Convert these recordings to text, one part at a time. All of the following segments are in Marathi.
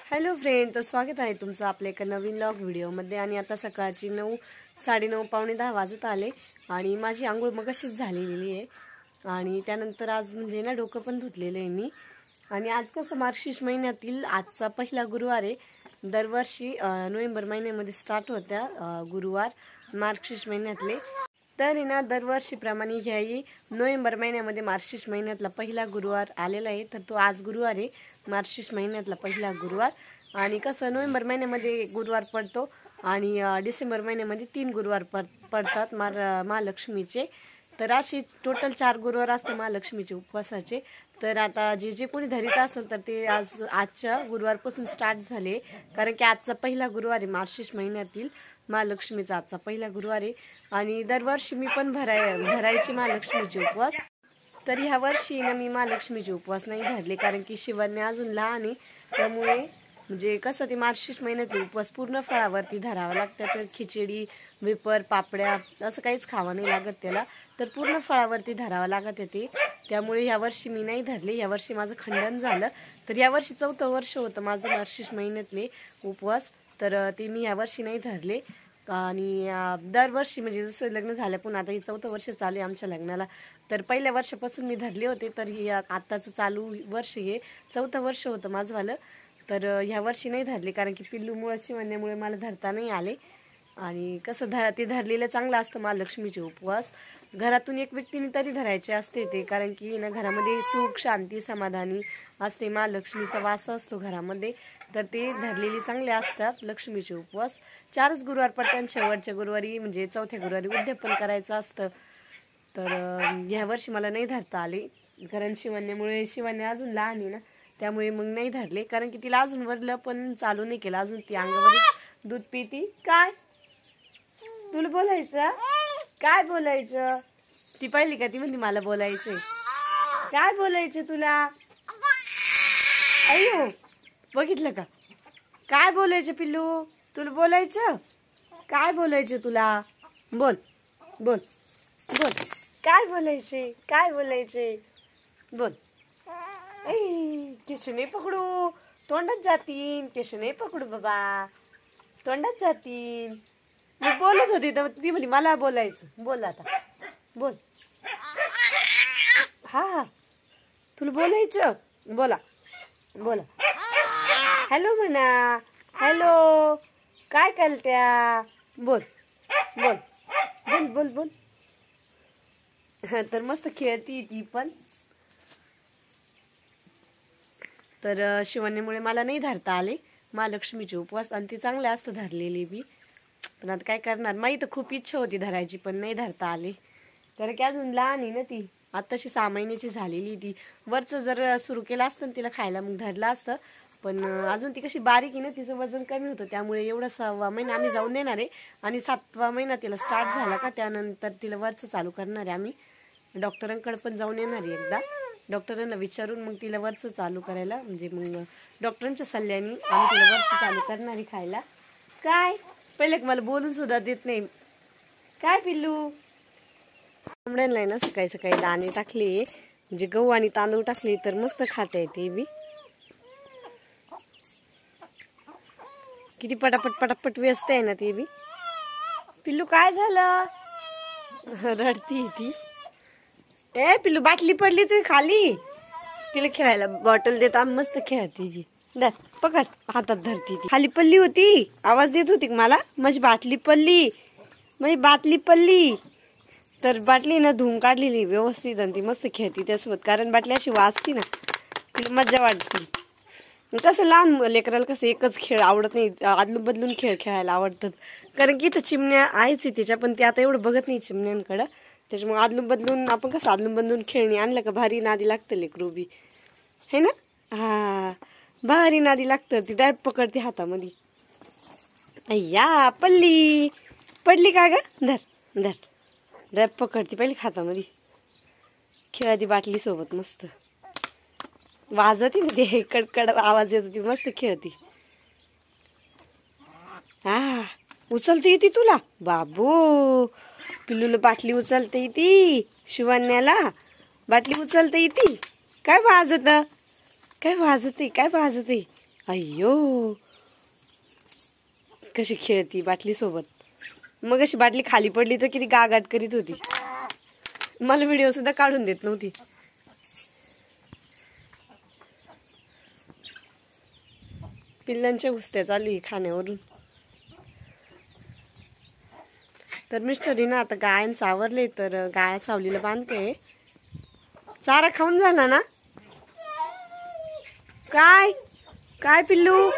हॅलो फ्रेंड, तर स्वागत आहे तुमचं आपल्या एका नवीन व्लॉग व्हिडिओमध्ये। आणि आता सकाळची 9, 9:30 पावणे 10 वाजत आले आणि माझी आंघोळ मगाशीच झालेली आहे। आणि त्यानंतर आज म्हणजे ना डोकं पण धुतलेलं आहे मी। आणि आज कसं मार्गशीर्ष महिन्यातील आजचा पहिला गुरुवार आहे। दरवर्षी नोव्हेंबर महिन्यामध्ये स्टार्ट होत्या गुरुवार मार्गशीर्ष महिन्यातले। तर ना दरवर्षीप्रमाणे ह्याही नोव्हेंबर महिन्यामध्ये मार्गशीर्ष महिन्यातला पहिला गुरुवार आलेला आहे। तर तो आज गुरुवार आहे, मार्गशीर्ष महिन्यातला पहिला गुरुवार। आणि कसं नोव्हेंबर महिन्यामध्ये गुरुवार पडतो आणि डिसेंबर महिन्यामध्ये 3 गुरुवार पडतात महालक्ष्मीचे। तर अशी टोटल 4 गुरुवार असते महालक्ष्मीचे उपवासाचे। तर आता जे कोणी धरीत असेल तर ते आजच्या गुरुवारपासून स्टार्ट झाले, कारण की आजचा पहिला गुरुवार आहे मार्गशीर्ष महिन्यातील महालक्ष्मीचा आजचा पहिला गुरुवार आहे। आणि दरवर्षी मी पण भरायची महालक्ष्मीचे उपवास। तर ह्या वर्षी ना मी महालक्ष्मीचे उपवास नाही धरले, कारण की शिवन्य अजून लहान आहे। त्यामुळे म्हणजे कसं ते मार्गशीर्ष महिन्यातले उपवास पूर्ण फळावरती धरावं लागतं। तर खिचडी, वेपर, पापड्या असं काहीच खावं नाही लागत त्याला, तर पूर्ण फळावरती धरावं लागत ते। त्यामुळे यावर्षी मी नाही धरले, यावर्षी माझं खंडन झालं। तर यावर्षी 4थं वर्ष होतं माझं मार्गशीर्ष महिन्यातले उपवास, तर ते मी यावर्षी नाही धरले। आणि दरवर्षी म्हणजे जसं लग्न झालं पण आता ही 4थं वर्ष चालू आहे आमच्या लग्नाला। तर पहिल्या वर्षापासून मी धरले होते, तर ही आत्ताचं चालू वर्ष हे 4थं वर्ष होतं माझंवालं। तर ह्या वर्षी नाही धरले, कारण की पिल्लूमुळे शिवण्यामुळे मला धरता नाही आले। आणि कसं ते धरलेलं चांगलं असतं महालक्ष्मीचे उपवास। घरातून एक व्यक्तीने तरी धरायचे असते ते, कारण की ना घरामध्ये सुख, शांती, समाधानी असते, महालक्ष्मीचा वास असतो घरामध्ये। तर ते धरलेले चांगले असतात लक्ष्मीचे उपवास। 4च गुरुवार पडतात, शेवटच्या गुरुवारी म्हणजे 4थ्या गुरुवारी उद्यापन करायचं असतं। तर ह्या वर्षी मला नाही धरता आले, कारण शिवन्य अजून लहान आहे ना, त्यामुळे मग नाही धरले। कारण की तिला अजून वरलं पण चालू नाही केलं, अजून ती अंगावरच दूध पिती। काय तुला बोलायचं? काय बोलायचं? ती पाहिली का, ती म्हणते मला बोलायचंय। काय बोलायचं तुला? अय्यो, बघितलं का? काय बोलायचं पिल्लू? तुला बोलायचं? काय बोलायचं तुला? बोल बोल बोल, काय बोलायचे? काय बोलायचे? बोल। केश नाही पकडू, तोंडात जातीन। केश नाही पकडू बाबा, तोंडात जातीन। मी बोलत होती तर ती म्हणे मला बोलायचं। बोल आता, बोल। हा, तुला बोलायचं? बोला बोला, हॅलो म्हणा, हॅलो, काय करत्या? बोल बोल बोल बोल बोल। तर मस्त खेळती ती पण। तर शिवण्यामुळे मला नाही धरता आले महालक्ष्मीचे उपवास, आणि ते चांगले असतं धरलेली बी। पण आता काय करणार, माझी तर खूप इच्छा होती धरायची, पण नाही धरता आले। तर की अजून लहान आहे ना ती, आत्ताशी 6 महिन्याची झालेली ती। वरचं जर सुरू केलं असतं तिला खायला मग धरलं असतं, पण अजून ती कशी बारीक आहे ना, तिचं वजन कमी होतं। त्यामुळे एवढा 6वा महिना आम्ही जाऊन देणार आहे, आणि 7वा महिना तिला स्टार्ट झाला का त्यानंतर तिला वरचं चालू करणार आहे आम्ही। डॉक्टरांकडे पण जाऊन येणार आहे एकदा, डॉक्टरांना विचारून मग तिला वरचं चालू करायला, म्हणजे मग डॉक्टरांच्या सल्ल्याने आम्ही तिला वरचं चालू करणार आहे खायला। काय पहिले मला बोलून सुद्धा देत नाही। काय पिल्लू? कोंबड्यांना ना सकाळी सकाळी दाणे टाकले, म्हणजे गहू आणि तांदूळ टाकले, तर मस्त खाता येते बी। किती पटापट पटापट व्यस्त आहे ना ती बी। पिल्लू काय झालं? रडती ती। ए पिल्लू, बाटली पडली तुझी खाली, तिला खेळायला बॉटल देतो आम्ही, मस्त खेळती ती। धर, पकड, हातात धरती ती। खाली पडली होती, आवाज देत होती मला, माझी बाटली पडली, माझी बाटली पडली। तर बाटली ना धुवून काढलेली व्यवस्थित, आणि ती मस्त खेळती त्यासोबत, कारण बाटली अशी वाजती ना, तिला मज्जा वाटते। कसं लहान लेकराला कसं एकच खेळ आवडत नाही, आदलून बदलून खेळ खेळायला आवडतात। कारण की इथं चिमण्या आहेच आहे तिच्या, पण ती आता एवढं बघत नाही चिमण्यांकडं। त्याच्यामुळे आदलून बदलून आपण कसं आदलून बदलून खेळणी आणलं का भारी नादी लागतं लेकरू बी, है ना? हा, भारी नादी लागतं। ती डायरेक्ट पकडते हातामध्ये। अय्या, पडली पडली का ग? धर धर, डायरेक्ट पकडते पहिली हातामध्ये, खेळती बाटली सोबत मस्त, वाजती ना ते कडकड आवाज येतो, ती मस्त खेळती। हा, उचलते येते तुला बाबू, पिल्लूला बाटली उचलते येते, शिवण्याला बाटली उचलते येते। काय वाजत? काय वाजते? काय वाजते? अय्यो कशी खेळती बाटली सोबत. मग अशी बाटली खाली पडली तर किती गागाट करीत होती. मला व्हिडिओ सुद्धा काढून देत नव्हती. पिल्लांच्या कुस्त्या चालू खाण्यावरून. तर मिस्टरी ना आता गायांचं आवरले तर गाया सावलीला बांधते. चारा खाऊन झाला ना. काय काय पिल्लू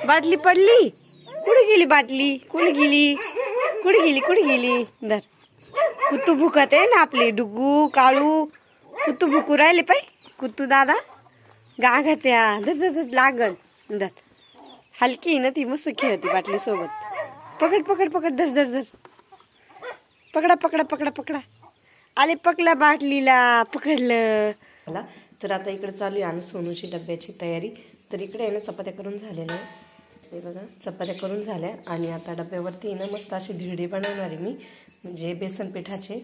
बाटली पडली. कुठे गेली बाटली. कुठे गेली कुठे गेली कुठे गेली. धर कुत्तू भुकत आहे ना आपले डुगू काळू. कुत्तू भुकू राहिले पाय. कुत्तू दादा गागत्या. धर धर धर लागल. धर हलकी ना ती मस्त खेळती बाटली सोबत. पकड पकड पकड धर धर धर. पकडा पकडा पकडा पकडा. आले पकडला बाटलीला पकडलं. तर आता इकडे चालू आहे आणि सोनूची डब्याची तयारी. तर इकडे आहे ना चपात्या करून झालेल्या आहे. हे बघा चपात्या करून झाल्या आणि आता डब्यावरती ना मस्त असे धिरडे बनवणार आहे मी. म्हणजे बेसन पिठाचे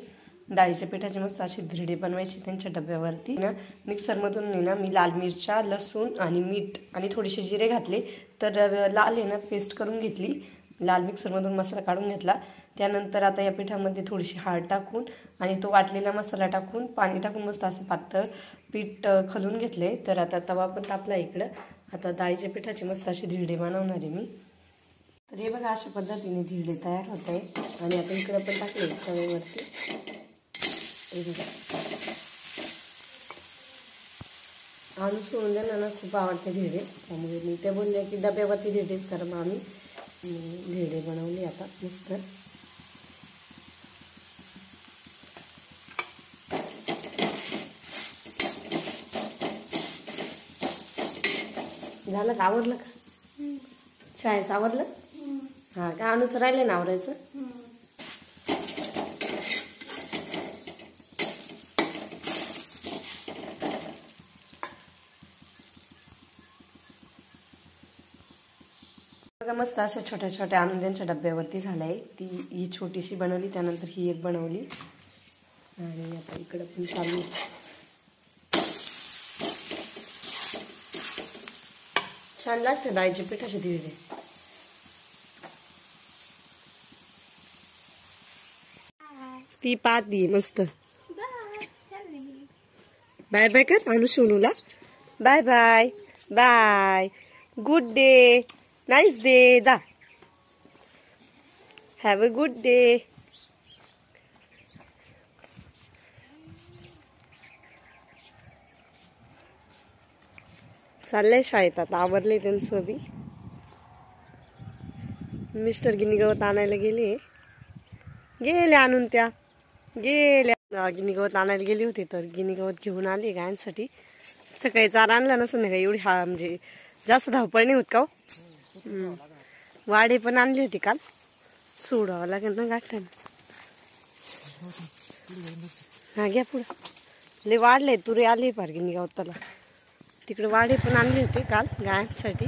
डाळीच्या पिठाचे मस्त असे धिरडे बनवायचे त्यांच्या डब्यावरती ना. मिक्सरमधून ना मी लाल मिरच्या लसूण आणि मीठ आणि थोडेसे जिरे घातले. तर लाल आहे ना पेस्ट करून घेतली. लाल मिक्सरमधून मसाला काढून घेतला. त्यानंतर आता या पिठामध्ये थोडीशी हळद टाकून आणि तो वाटलेला मसाला टाकून पाणी टाकून मस्त असं पातळ पीठ खलून घेतले. तर आता तवा पण तापला इकडं. आता डाळीच्या पिठाचे मस्त असे धिरडे बनवणार आहे मी. तर हे बघा अशा पद्धतीने धिरडे तयार होत आहे. आणि आता इकडं पण टाकले तव्यावरती. आणून सोडून द्या ना खूप आवडते धिरडे. त्यामुळे मी ते बोलले की डब्यावरती धिरडेच करा. मग आम्ही धिरडे बनवले आता मस्त. झालं का आवरलं का शाळेचं आवरलं. हा का अनुस राहिले ना आवरायचं. बघा मस्त अशा छोट्या छोट्या आणून त्यांच्या डब्यावरती झालंय. ही छोटीशी बनवली त्यानंतर ही एक बनवली आणि आता इकडं पण चालू. छान लागते डाळीच्या पिठाचे धिरडे. ती पाहती मस्त. बाय बाय कर आणू सोनूला. Bye bye bye. Good day nice day. दा हॅव अ गुड डे. चाललंय शाळेत आता आवरले त्यांचं बी. मिस्टर गिनी गवत आणायला गेले आणून त्या गेल्या. गिनी गवत आणायला गेले होते तर गिनी गवत घेऊन आले गायांसाठी. सकाळी चारा आणला नसं नाही का एवढी म्हणजे जास्त धावपळ नाही होत का. वाडे पण आणली होती काल. सोडावं लागेल ना गाठलं. हा घ्या पुढं. लय वाढले तुरे आले पार गिनी गवताला. तिकडे वाडे पण आणले होते काल गायांसाठी.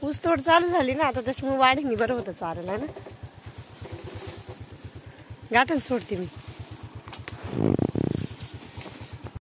ऊसतोड चालू झाली ना आता त्याच्यामुळे वाढेनी बरं होतं चारायला ना. गाठण सोडते मी.